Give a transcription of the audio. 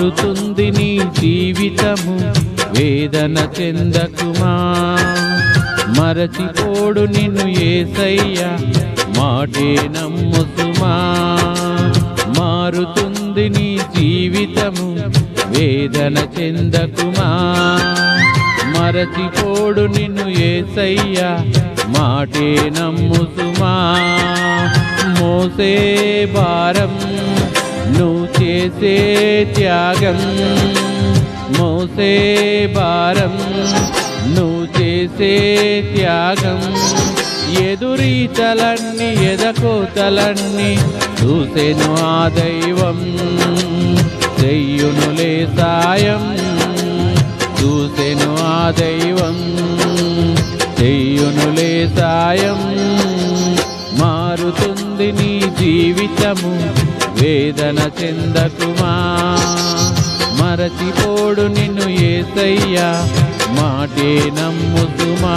మారుతుంది నీ జీవితము, వేదన చెందకుమా. మరచిపోడు నిన్ను యేసయ్య, మాటే నమ్ముసుమా. మారుతుంది నీ జీవితము, వేదన చెందకుమా. మరచిపోడు నిన్ను యేసయ్య, మాటే నమ్ముసుమా. మోసే భారం నువ్వు చేసే త్యాగం, మోసే భారం నువ్వు చేసే త్యాగం. ఎదురీతలన్నీ ఎదకోతలన్నీ చూసెను ఆ దైవం, చెయ్యునులే సాయం. చూసెను ఆ దైవం, చెయ్యునులే సాయం. మారుతుంది నీ జీవితము, వేదన చెందకుమా. మరచిపోడు నిన్ను యేసయ్య, మాటే నమ్ముసుమా.